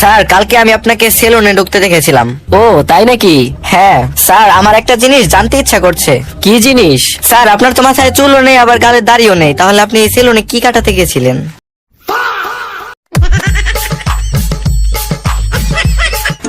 Sir কালকে আমি আপনাকে সেলুনে ঢুকতে দেখেছিলাম। ও তাই নাকি? হ্যাঁ স্যার, আমার একটা জিনিস জানতে ইচ্ছা করছে। কি জিনিস? স্যার আপনার তো মাথায় চুলও নেই, আবার গালের দাড়িও নেই, তাহলে আপনি এই সেলুনে কি কাটাতে গেছিলেন?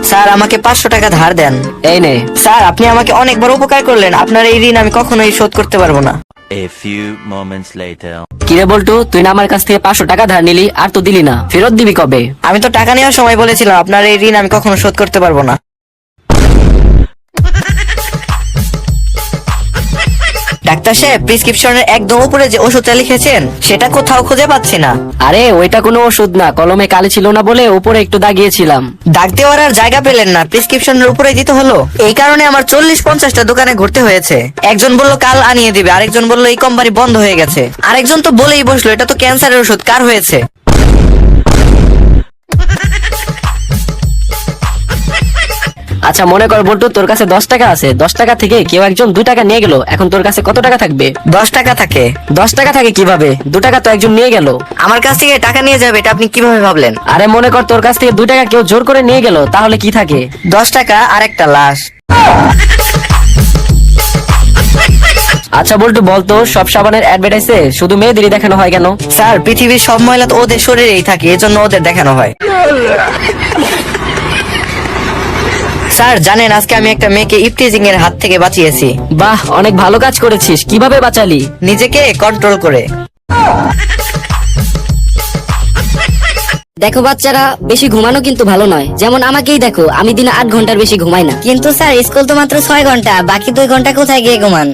স্যার আমাকে 500 টাকা ধার দেন। এই নে। স্যার আপনি আমাকে অনেক বড় উপকার করলেন, আপনার এই ঋণ আমি কখনোই শোধ করতে পারবো না। A few moments later. কিরে বল্টু, তুই না আমার কাছ থেকে 500 টাকা ধার নিলি, আর তো দিলি না, ফেরত দিবি কবে? আমি তো টাকা নেওয়ার সময় বলেছিলাম আপনার এই ঋণ আমি কখনো শোধ করতে পারবো না। ডাক্তার সাহেব, প্রেসক্রিপশনের একদম উপরে যে ওষুধটা লিখেছেন সেটা কোথাও খুঁজে পাচ্ছি না। আরে ওইটা কোনো ওষুধ না, কলমে কালি ছিল না বলে উপরে একটু দাগিয়েছিলাম। দাগ দেওয়ার আর জায়গা পেলেন না, প্রেসক্রিপশনের উপরে দিতে হলো। এই কারণে আমার 40-50টা দোকানে ঘুরতে হয়েছে। একজন বলল কাল আনিয়ে দিবে, আরেকজন বলল এই কোম্পানি বন্ধ হয়ে গেছে, আরেকজন তো বলেই বসলো এটা তো ক্যান্সারের ওষুধ, কার হয়েছে? আচ্ছা মনে কর বল্টু, তোর কাছে 10 টাকা আছে, 10 টাকা থেকে কেউ একজন 2 টাকা নিয়ে গেল, এখন তোর কাছে কত টাকা থাকবে? 10 টাকা থাকে। 10 টাকা থাকে কিভাবে? 2 টাকা তো একজন নিয়ে গেল। আমার কাছ থেকে টাকা নিয়ে যাবে এটা আপনি কিভাবে ভাবলেন? আরে মনে কর তোর কাছ থেকে 2 টাকা কেউ জোর করে নিয়ে গেল, তাহলে কি থাকে? 10 টাকা আর একটা লাশ। আচ্ছা বল্টু বলতো, সব সাবানের অ্যাডভার্টাইজে শুধু মেয়েদেরই দেখানো হয় কেন? স্যার পৃথিবীর সব ময়লা তো ওদের শরীরেই থাকে, এজন্য ওদের দেখানো হয়। স্যার জানেন আজকে আমি একটা মেয়েকে ইফটিজিং এর হাত থেকে বাঁচিয়েছি। বাহ, অনেক ভালো কাজ করেছিস। কিভাবে বাঁচালি? নিজেকে কন্ট্রোল করে। দেখো বাচ্চারা, বেশি ঘুমানো কিন্তু ভালো নয়। যেমন আমাকেই দেখো, আমি দিনে 8 ঘন্টার বেশি ঘুমাই না। কিন্তু স্যার স্কুল তো মাত্র 6 ঘন্টা, বাকি 2 ঘন্টা কোথায় গিয়ে ঘুমান?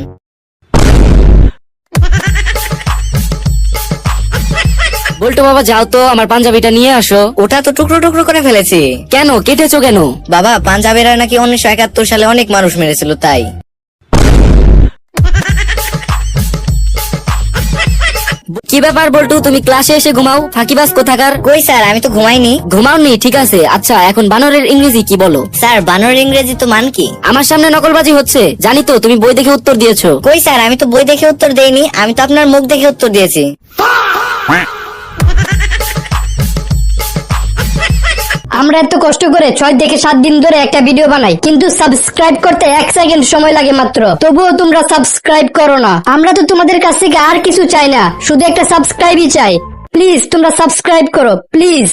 বল্টু বাবা যাও তো, আমার পাঞ্জাবিটা নিয়ে আসো। ওটা তো টুকরো টুকরো করে ফেলেছি। কেন কেটেছো কেন? বাবা পাঞ্জাবিরা নাকি 1971 সালে অনেক মানুষ মেরেছিল, তাই। কি ব্যাপার বল্টু, তুমি ক্লাসে এসে ঘুমাও? ফাঁকিবাজ কোথাকার। কই স্যার, আমি তো ঘুমাইনি। ঘুমাওনি? ঠিক আছে। আচ্ছা এখন বানরের ইংরেজি কি বলো? স্যার বানরের ইংরেজি তো মান কি? আমার সামনে নকলবাজি হচ্ছে, জানি তো তুমি বই দেখে উত্তর দিয়েছো। কই স্যার, আমি তো বই দেখে উত্তর দেইনি, আমি তো আপনার মুখ দেখে উত্তর দিয়েছি। আমরা এত কষ্ট করে 6 থেকে 7 দিন ধরে একটা ভিডিও বানাই, কিন্তু সাবস্ক্রাইব করতে 1 সেকেন্ড সময় লাগে মাত্র। তবুও তোমরা সাবস্ক্রাইব করো না। আমরা তো তোমাদের কাছ থেকে আর কিছু চাই না, শুধু একটা সাবস্ক্রাইবই চাই। প্লিজ তোমরা সাবস্ক্রাইব করো, প্লিজ।